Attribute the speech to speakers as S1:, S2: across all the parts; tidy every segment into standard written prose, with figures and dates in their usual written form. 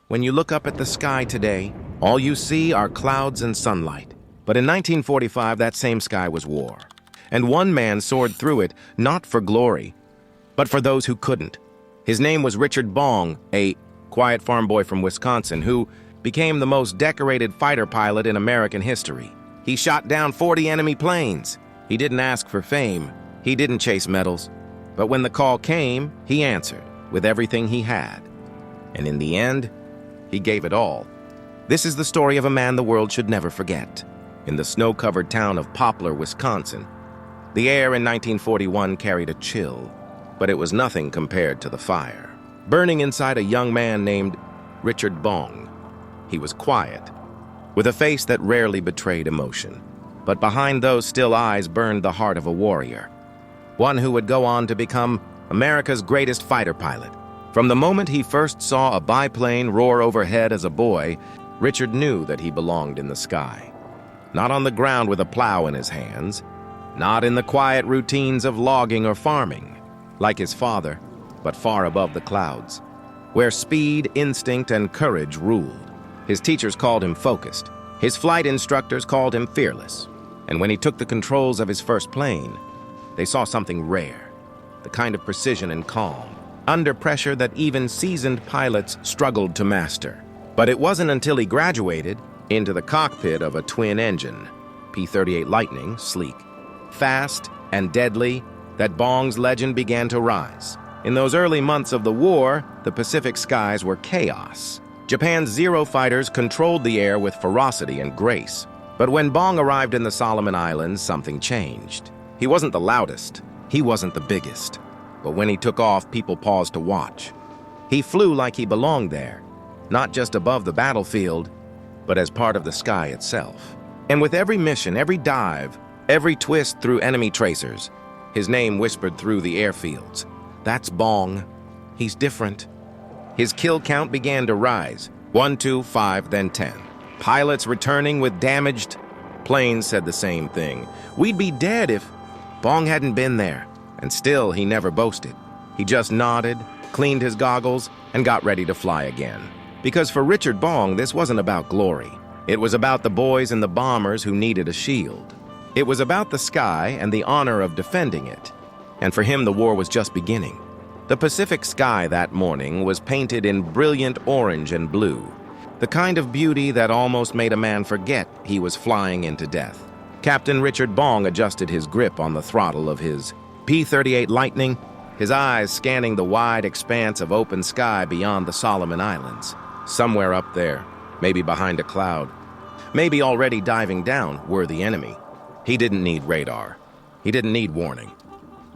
S1: When you look up at the sky today, all you see are clouds and sunlight. But in 1945, that same sky was war. And one man soared through it, not for glory, but for those who couldn't. His name was Richard Bong, a quiet farm boy from Wisconsin who became the most decorated fighter pilot in American history. He shot down 40 enemy planes. He didn't ask for fame. He didn't chase medals. But when the call came, he answered with everything he had. And in the end, he gave it all. This is the story of a man the world should never forget. In the snow-covered town of Poplar, Wisconsin, the air in 1941 carried a chill, but it was nothing compared to the fire burning inside a young man named Richard Bong. He was quiet, with a face that rarely betrayed emotion. But behind those still eyes burned the heart of a warrior, one who would go on to become America's greatest fighter pilot. From the moment he first saw a biplane roar overhead as a boy, Richard knew that he belonged in the sky. Not on the ground with a plow in his hands, not in the quiet routines of logging or farming, like his father, but far above the clouds, where speed, instinct, and courage ruled. His teachers called him focused. His flight instructors called him fearless. And when he took the controls of his first plane, they saw something rare, the kind of precision and calm, under pressure that even seasoned pilots struggled to master. But it wasn't until he graduated into the cockpit of a twin-engine, P-38 Lightning, sleek, fast, and deadly, that Bong's legend began to rise. In those early months of the war, the Pacific skies were chaos. Japan's Zero fighters controlled the air with ferocity and grace. But when Bong arrived in the Solomon Islands, something changed. He wasn't the loudest. He wasn't the biggest. But when he took off, people paused to watch. He flew like he belonged there, not just above the battlefield, but as part of the sky itself. And with every mission, every dive, every twist through enemy tracers, his name whispered through the airfields. That's Bong. He's different. His kill count began to rise. 1, 2, 5, then 10. Pilots returning with damaged planes said the same thing. We'd be dead if Bong hadn't been there. And still, he never boasted. He just nodded, cleaned his goggles, and got ready to fly again. Because for Richard Bong, this wasn't about glory. It was about the boys and the bombers who needed a shield. It was about the sky and the honor of defending it. And for him, the war was just beginning. The Pacific sky that morning was painted in brilliant orange and blue, the kind of beauty that almost made a man forget he was flying into death. Captain Richard Bong adjusted his grip on the throttle of his P-38 Lightning, his eyes scanning the wide expanse of open sky beyond the Solomon Islands. Somewhere up there, maybe behind a cloud, maybe already diving down, were the enemy. He didn't need radar. He didn't need warning.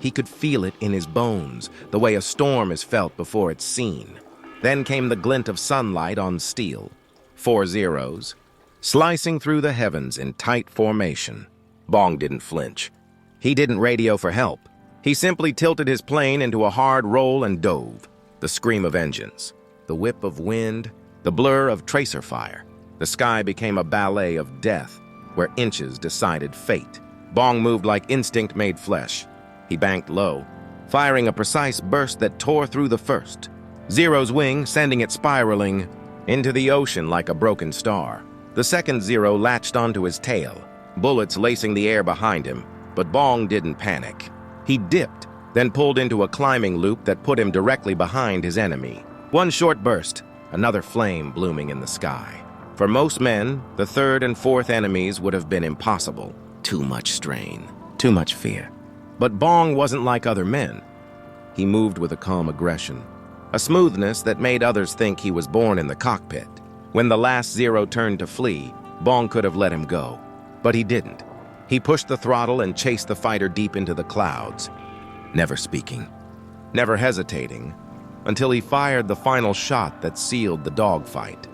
S1: He could feel it in his bones, the way a storm is felt before it's seen. Then came the glint of sunlight on steel. 4 zeros, slicing through the heavens in tight formation. Bong didn't flinch. He didn't radio for help. He simply tilted his plane into a hard roll and dove. The scream of engines, the whip of wind, the blur of tracer fire. The sky became a ballet of death, where inches decided fate. Bong moved like instinct made flesh. He banked low, firing a precise burst that tore through the first. Zero's wing sending it spiraling into the ocean like a broken star. The second Zero latched onto his tail, bullets lacing the air behind him, but Bong didn't panic. He dipped, then pulled into a climbing loop that put him directly behind his enemy. One short burst, another flame blooming in the sky. For most men, the third and fourth enemies would have been impossible. Too much strain, too much fear. But Bong wasn't like other men. He moved with a calm aggression, a smoothness that made others think he was born in the cockpit. When the last Zero turned to flee, Bong could have let him go, but he didn't. He pushed the throttle and chased the fighter deep into the clouds, never speaking, never hesitating, until he fired the final shot that sealed the dogfight.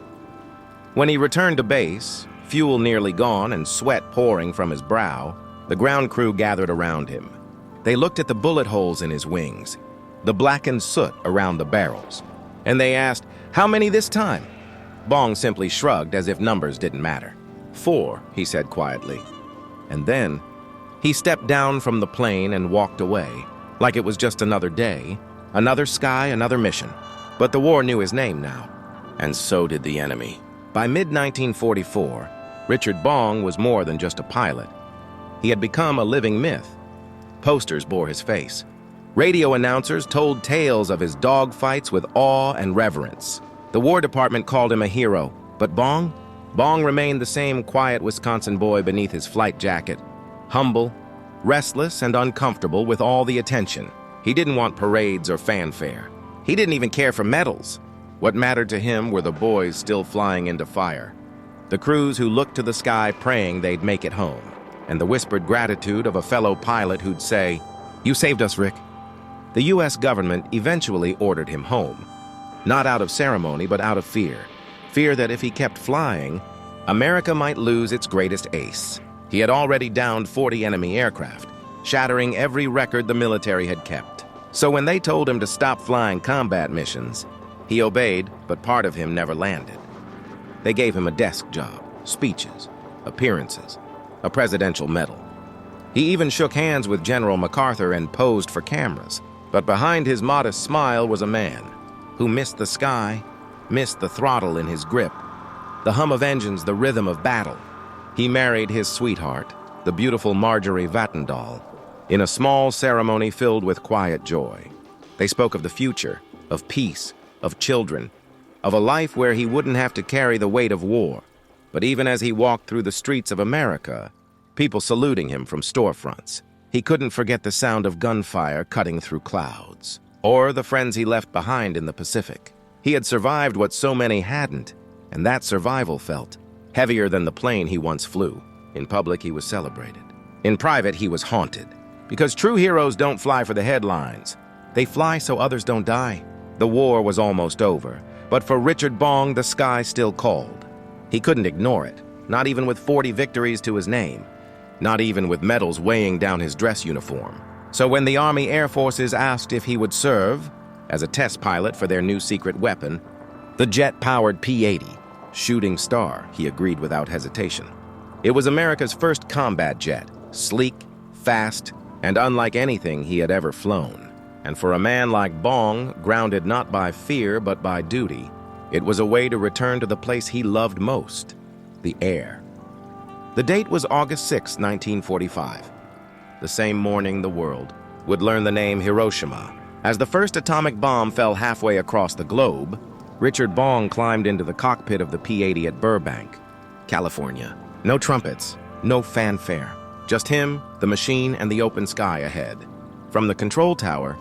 S1: When he returned to base, fuel nearly gone and sweat pouring from his brow, the ground crew gathered around him. They looked at the bullet holes in his wings, the blackened soot around the barrels, and they asked, "How many this time?" Bong simply shrugged as if numbers didn't matter. 4, he said quietly. And then he stepped down from the plane and walked away, like it was just another day, another sky, another mission. But the war knew his name now. And so did the enemy. By mid-1944, Richard Bong was more than just a pilot. He had become a living myth. Posters bore his face. Radio announcers told tales of his dogfights with awe and reverence. The War Department called him a hero, but Bong remained the same quiet Wisconsin boy beneath his flight jacket, humble, restless, and uncomfortable with all the attention. He didn't want parades or fanfare. He didn't even care for medals. What mattered to him were the boys still flying into fire, the crews who looked to the sky praying they'd make it home, and the whispered gratitude of a fellow pilot who'd say, "You saved us, Rick." The U.S. government eventually ordered him home, not out of ceremony, but out of fear. Fear that if he kept flying, America might lose its greatest ace. He had already downed 40 enemy aircraft, shattering every record the military had kept. So when they told him to stop flying combat missions, he obeyed, but part of him never landed. They gave him a desk job, speeches, appearances, a presidential medal. He even shook hands with General MacArthur and posed for cameras. But behind his modest smile was a man who missed the sky, missed the throttle in his grip, the hum of engines, the rhythm of battle. He married his sweetheart, the beautiful Marjorie Vattendahl, in a small ceremony filled with quiet joy. They spoke of the future, of peace, of children, of a life where he wouldn't have to carry the weight of war. But even as he walked through the streets of America, people saluting him from storefronts, he couldn't forget the sound of gunfire cutting through clouds, or the friends he left behind in the Pacific. He had survived what so many hadn't, and that survival felt heavier than the plane he once flew. In public, he was celebrated. In private, he was haunted. Because true heroes don't fly for the headlines. They fly so others don't die. The war was almost over, but for Richard Bong, the sky still called. He couldn't ignore it, not even with 40 victories to his name, not even with medals weighing down his dress uniform. So when the Army Air Forces asked if he would serve as a test pilot for their new secret weapon, the jet-powered P-38, Shooting Star, he agreed without hesitation. It was America's first combat jet, sleek, fast, and unlike anything he had ever flown. And for a man like Bong, grounded not by fear but by duty, it was a way to return to the place he loved most, the air. The date was August 6, 1945. The same morning the world would learn the name Hiroshima. As the first atomic bomb fell halfway across the globe, Richard Bong climbed into the cockpit of the P-80 at Burbank, California. No trumpets, no fanfare, just him, the machine, and the open sky ahead. From the control tower,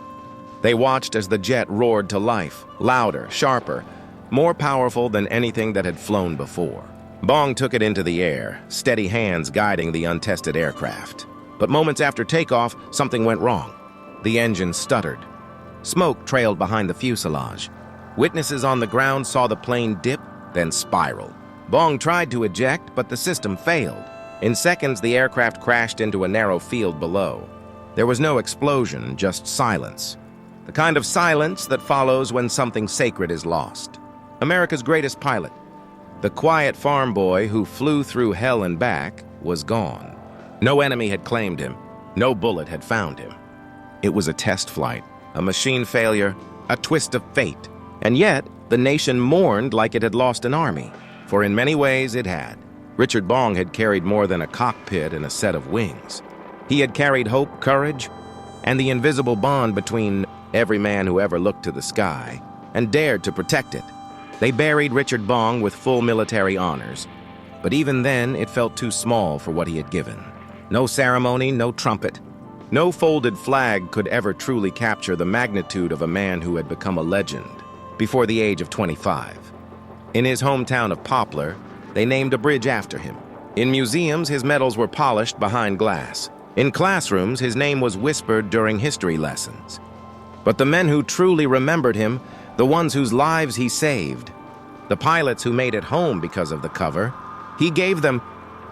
S1: they watched as the jet roared to life, louder, sharper, more powerful than anything that had flown before. Bong took it into the air, steady hands guiding the untested aircraft. But moments after takeoff, something went wrong. The engine stuttered. Smoke trailed behind the fuselage. Witnesses on the ground saw the plane dip, then spiral. Bong tried to eject, but the system failed. In seconds, the aircraft crashed into a narrow field below. There was no explosion, just silence. The kind of silence that follows when something sacred is lost. America's greatest pilot, the quiet farm boy who flew through hell and back, was gone. No enemy had claimed him. No bullet had found him. It was a test flight, a machine failure, a twist of fate. And yet, the nation mourned like it had lost an army, for in many ways it had. Richard Bong had carried more than a cockpit and a set of wings. He had carried hope, courage, and the invisible bond between every man who ever looked to the sky and dared to protect it. They buried Richard Bong with full military honors, but even then it felt too small for what he had given. No ceremony, no trumpet, no folded flag could ever truly capture the magnitude of a man who had become a legend before the age of 25. In his hometown of Poplar, they named a bridge after him. In museums, his medals were polished behind glass. In classrooms, his name was whispered during history lessons. But the men who truly remembered him, the ones whose lives he saved, the pilots who made it home because of the cover, he gave them,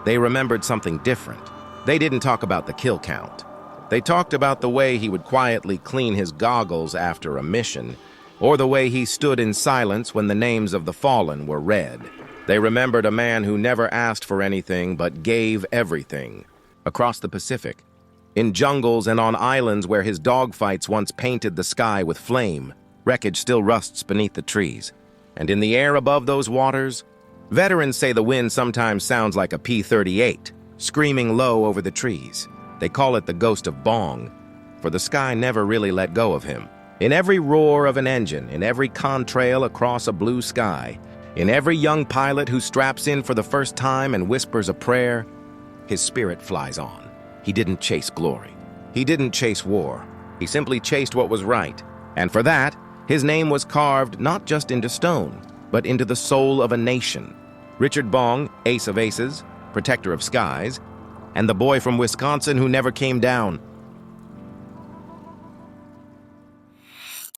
S1: they remembered something different. They didn't talk about the kill count. They talked about the way he would quietly clean his goggles after a mission, or the way he stood in silence when the names of the fallen were read. They remembered a man who never asked for anything but gave everything. Across the Pacific, in jungles and on islands where his dogfights once painted the sky with flame, wreckage still rusts beneath the trees. And in the air above those waters, veterans say the wind sometimes sounds like a P-38, screaming low over the trees. They call it the ghost of Bong, for the sky never really let go of him. In every roar of an engine, in every contrail across a blue sky, in every young pilot who straps in for the first time and whispers a prayer, his spirit flies on. He didn't chase glory. He didn't chase war. He simply chased what was right. And for that, his name was carved not just into stone, but into the soul of a nation. Richard Bong, ace of aces, protector of skies, and the boy from Wisconsin who never came down,